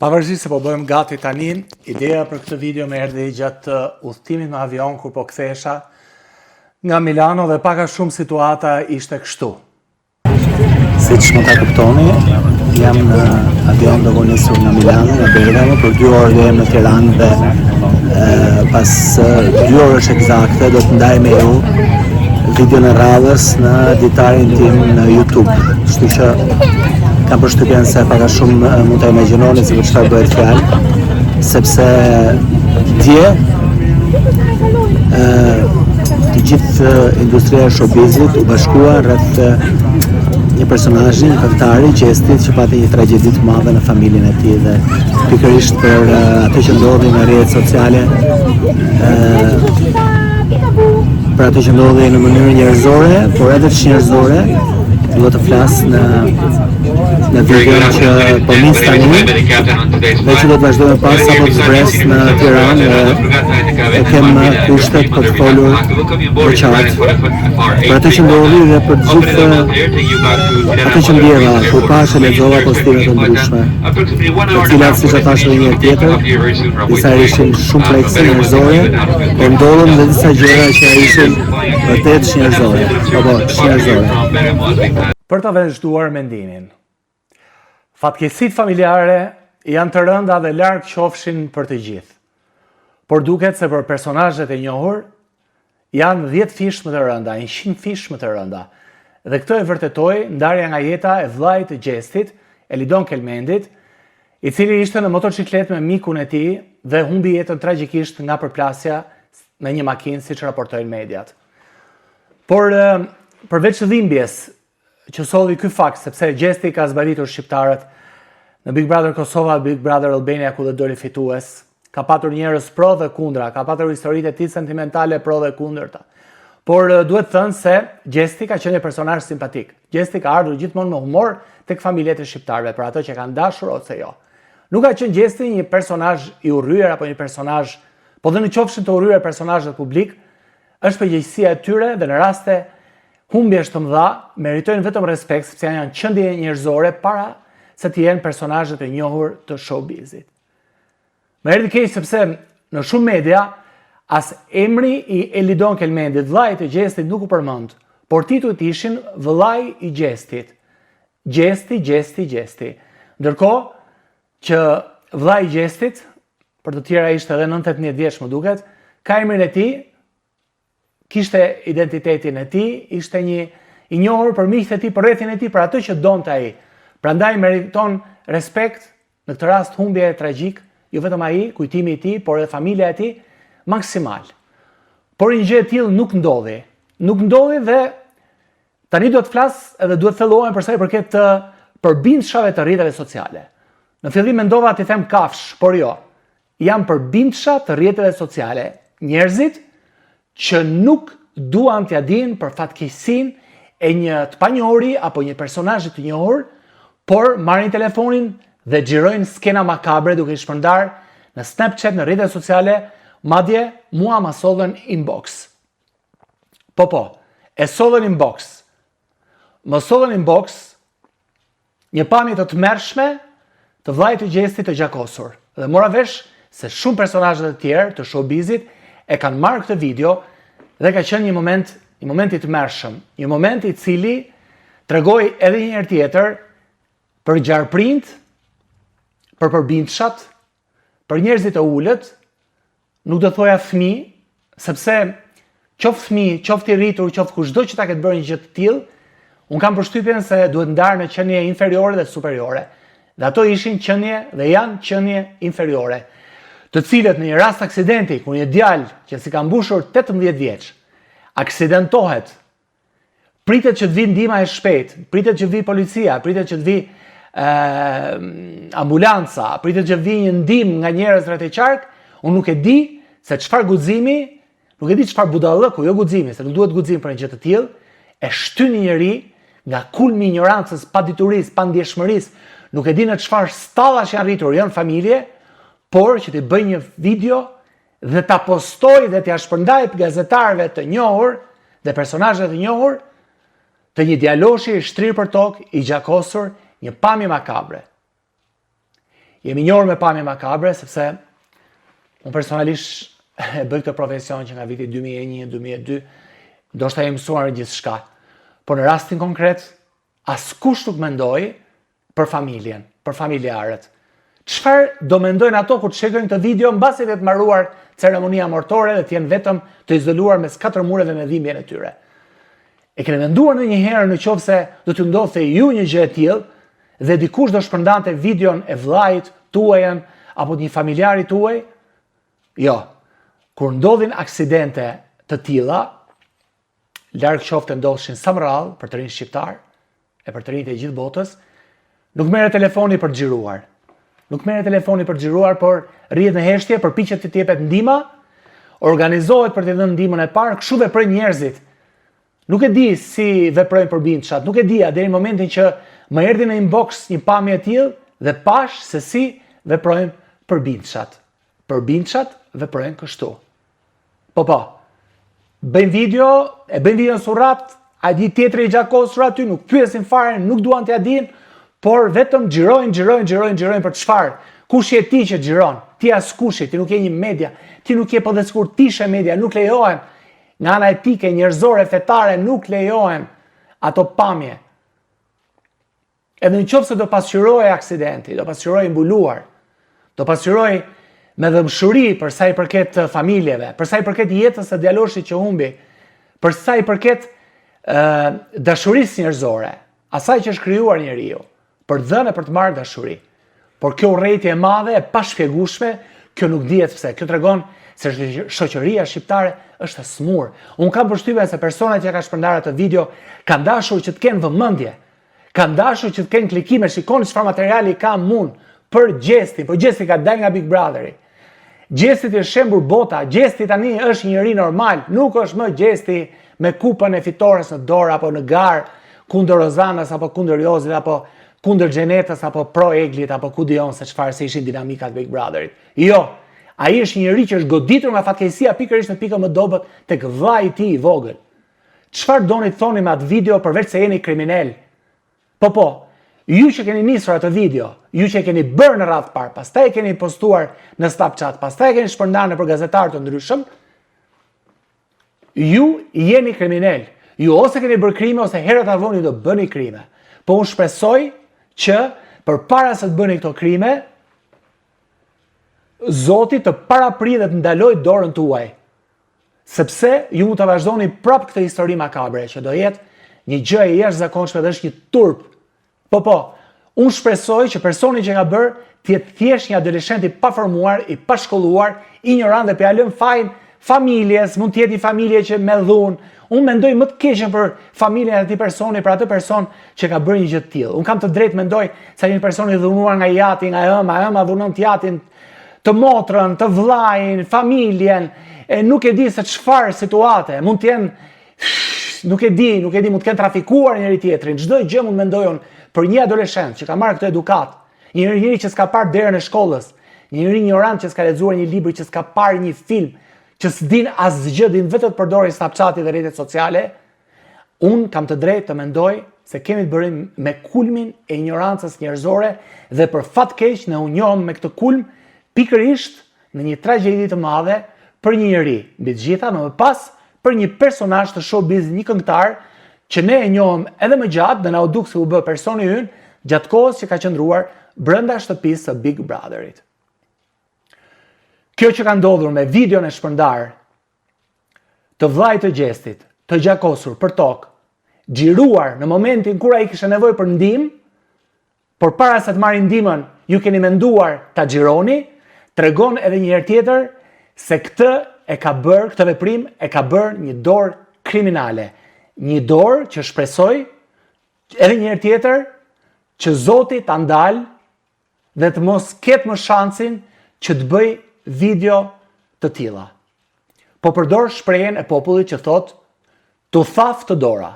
Pavarësisht se po bëjmë gati tani, ideja për këtë video më erdhi gjatë udhëtimit me avion kur po kthehesha nga Milano dhe pak a shumë situata ishte kështu. Siç më ta kuptoni, jam në avion duke nisur nga Milano, nga Bergamo, për 2 orë dhe në Tiranë dhe pas 2 orësh eksakte do të ndaj me ju videon e radhës në ditarin tim në YouTube. Kështu që kam përshtypjen se pak a shumë mund të imagjinoni se për çfarë bëhet fjalë, sepse dje të gjithë industria e showbizit u bashkua rreth një personazhi, një këngëtari, Gjestit, që pati një tragjedi të madhe në familjen e tij dhe pikërisht për atë që ndodhi në rrjetet sociale, për atë që ndodhi në mënyrë njerëzore, por edhe çnjerëzore, duhet të flas në videon që po nis tani dhe që do të vazhdojmë pas apo të zbres në Tiranë e kem kushtet për të folur për qartë për atë që ndodhi dhe për të gjithë atë që ndjeva kur pash e lexova postimet të ndryshme, të cilat siç e thash edhe një herë tjetër, disa ishin shumë plekse njerëzore, por ndodhen dhe disa gjëra që ishin vërtet njerëzore, apo njerëzore. Për të vazhduar mendimin, fatkeqësitë familjare janë të rënda dhe larg qofshin për të gjithë. Por duket se për personazhet e njohur janë 10 fish më të rënda, 100 fish më të rënda. Dhe këtë e vërtetoi ndarja nga jeta e vllait të Gjestit, Elidon Kelmendit, i cili ishte në motociklet me mikun e tij dhe humbi jetën tragjikisht nga përplasja me një makinë, siç raportojnë mediat. Por përveç dhimbjes që solli ky fakt, sepse Gjesti ka zbaritur shqiptarët në Big Brother Kosova, Big Brother Albania, ku dhe doli fitues, ka patur njerëz pro dhe kundra, ka patur historitë e tij sentimentale pro dhe kundërta. Por duhet thënë se Gjesti ka qenë një personazh simpatik. Gjesti ka ardhur gjithmonë me humor tek familjet e shqiptarëve, për ato që kanë dashur ose jo. Nuk ka qenë Gjesti një personazh i urryer apo një personazh, po dhe në qofshin të urryer personazhet publik, është përgjegjësia e tyre dhe në raste humbjesh të mëdha meritojnë vetëm respekt, sepse janë qendje njerëzore para se të jenë personazhet e njohur të showbizit. Më erdhi keq sepse në shumë media as emri i Elidon Kelmendit, vllait të Gjestit, nuk u përmend, por titujt ishin vllai i Gjestit. Gjesti. Ndërkohë që vllai i Gjestit, për të tjera ishte edhe 19 vjeç më duket, ka emrin e tij, kishte identitetin e tij, ishte një i njohur për miqtë e tij, për rrethin e tij, për atë që donte ai. Prandaj meriton respekt në këtë rast humbje tragjik, jo vetëm ai, kujtimi i tij, por edhe familja e tij maksimal. Por një gjë e tillë nuk ndodhi. Nuk ndodhi dhe tani do të flas edhe duhet thellohem për sa i përket të përbindshave të rrjeteve sociale. Në fillim mendova të them kafsh, por jo. Janë përbindsha të rrjeteve sociale. Njerëzit që nuk duan t'ja dinë për fatkeqësinë e një të panjohuri apo një personazhi të njohur, por marrin telefonin dhe xhirojnë skena makabre duke i shpërndar në Snapchat, në rrjetet sociale, madje mua ma sollën inbox. Po, e sollën inbox. Më sollën inbox një pamje të tmerrshme të vllait të Gjestit të gjakosur. Dhe mora vesh se shumë personazhe të tjerë të showbizit e kanë marrë këtë video dhe ka qenë një moment i tmerrshëm, një moment i cili tregoi edhe një herë tjetër për gjarprind, për përbindshat, për njerëzit e ulët, nuk do thoja fëmijë, sepse qoftë fëmijë, qoftë i rritur, qoftë kushdo që ta ketë bërë një gjë të tillë, un kam përshtypjen se duhet ndarë në qenie inferiore dhe superiore. Dhe ato ishin qenie dhe janë qenie inferiore, të cilët në një rast aksidenti, kur një djalë që si ka mbushur 18 vjeç, aksidentohet, pritet që të vi ndihma e shpejt, pritet që të vi policia, pritet që të vi ambulanca, pritet që të vi një ndihmë nga njerëz rreth e qark, unë nuk e di se çfarë guximi, nuk e di çfarë budallëku, jo guximi, se nuk duhet guxim për një gjë të tillë, e shtyn një njeri nga kulmi i ignorancës, paditurisë, pandjeshmërisë, nuk e di në çfarë stallash janë rritur, janë familje, por që t'i bëj një video dhe ta postoj dhe t'ja shpërndaj gazetarëve të njohur dhe personazhe të njohur të një djaloshi i shtrirë për tokë, i gjakosur, një pamje makabre. Jemi njohur me pamje makabre, sepse unë personalisht e bëj këtë profesion që nga viti 2001-2002, ndoshta jam mësuar gjithçka. Por në rastin konkret, askush nuk mendoi për familjen, për familjarët. Çfarë do mendojnë ato kur shikojnë këtë video mbasi të mbaruar ceremonia martore dhe të jenë vetëm të izoluar mes 4 mureve me dhimbjen e tyre? E keni menduar ndonjëherë nëse do t'ju ndodhte ju një gjë e tillë dhe dikush do shpërndante videon e vllait tuaj apo një familjarit tuaj? Jo. Kur ndodhin aksidente të tilla, larg qoftë ndodhin sa më rrallë për të rinë shqiptar e për të rinjt e gjithë botës, nuk merret telefoni për të xhiruar. Nuk merret telefoni për të xhiruar, por rrihet në heshtje, përpiqet të jepet ndihmë, organizohet për të dhënë ndihmën e parë, kështu veprojnë njerëzit. Nuk e di si veprojnë përbindshat, nuk e dia deri në momentin që më erdhi në inbox një pamje e tillë dhe pash se si veprojnë përbindshat. Përbindshat veprojnë kështu. Po. Bëjnë video, e bëjnë video në surrat, a di tjetri i gjakosur aty, nuk pyesin fare, nuk duan t'ia dinë, por vetëm xhirojnë për çfarë? Kush je ti që xhiron? Ti askushi, ti nuk je një media, ti nuk je po dhe sikur ti ishe media, nuk lejohen. Nga ana etike, njerëzore, fetare, nuk lejohen ato pamje. Edhe nëse do pasqyrojë aksidenti, do pasqyrojë mbuluar, do pasqyrojë me dëmshuri për sa i përket familjeve, për sa i përket jetës së djaloshit që humbi, për sa i përket dashurisë njerëzore, asaj që është krijuar njeriu, për dhënë e për të marrë dashuri. Por kjo urrejtje e madhe, e pashpjegueshme, kjo nuk dihet pse. Kjo tregon se shoqëria shqiptare është e smur. Unë kam përshtypjen se personat që ka shpërndarë atë video kanë dashur që të kenë vëmendje, kanë dashur që të kenë klikime, shikoni çfarë materiali ka mund për Gjesti, po Gjesti ka dalë nga Big Brotheri. Gjesti është shembur bota, Gjesti tani është një njeri normal, nuk është më Gjesti me kupën e fitores në dorë apo në garë kundër Rozanës apo kundër Jozit apo kundër Xhenetës apo pro Eglit apo ku dion se çfarë se ishin dinamikat Big Brotherit. Jo, ai është një njeri që është goditur nga fatkeqësia pikërisht në pikën më dobët tek vllai i tij i vogël. Çfarë doni të thoni me atë video përveç se jeni kriminal? Po, ju që keni nisur atë video, ju që keni bërë në radhë parë, pastaj e keni postuar në Snapchat, pastaj e keni shpërndarë nëpër gazetarë të ndryshëm, ju jeni kriminal. Ju ose keni bërë krime ose herët a vonë do bëni krime. Po unë shpresoj që përpara se të bëni këto krime, Zoti të paraprit dhe të ndaloj dorën tuaj. Sepse ju mund të vazhdoni prapë këtë histori makabre, që do jetë një gjë e jashtëzakonshme dhe është një turp. Po, unë shpresoj që personi që ka bërë të jetë thjesht një adoleshent i paformuar, i pashkolluar, ignorant dhe pjalën fajin familjes, mund të jetë një familje që me dhunë. Unë mendoj më të keqen për familjen e atij personi, për atë person që ka bërë një gjë të tillë. Unë kam të drejtë mendoj se një person i dhunuar nga jati, nga ëma dhunon të jatin, të motrën, të vllajin, familjen, e nuk e di se çfarë situate, mund të jenë, nuk e di, mund të kenë trafikuar njëri tjetrin. Çdo gjë mund mendoj unë për një adoleshent që ka marrë këtë edukat, një njeri që s'ka parë derën e shkollës, një njeri ignorant që s'ka lexuar një libër, që s'ka parë një film, që s'din asgjë, din vetëm të përdori Snapchati dhe rrjetet sociale, unë kam të drejtë të mendoj se kemi të bërim me kulmin e ignorancës njerëzore dhe për fat keq ne u njohëm me këtë kulm pikërisht në një tragjedi të madhe për një njeri, mbi të gjitha, më pas për një personazh të showbiz, një këngëtar që ne e njohëm edhe më gjatë dhe na u duk se u bë personi ynë gjatë kohës që ka qëndruar brenda shtëpisë së Big Brotherit. Kjo që ka ndodhur me videon e shpërndar të vllait të Gjestit, të gjakosur për tokë, xhiruar në momentin kur ai kishte nevojë për ndihmë, por para se të marrë ndihmën, ju keni menduar ta xhironi, tregon edhe një herë tjetër se këtë veprim e ka bërë një dorë kriminale, një dorë që shpresoj edhe një herë tjetër që Zoti ta ndal dhe të mos ketë më shansin që të bëj video të tilla. Po përdor shprehjen e popullit që thot, tu thaf të dora.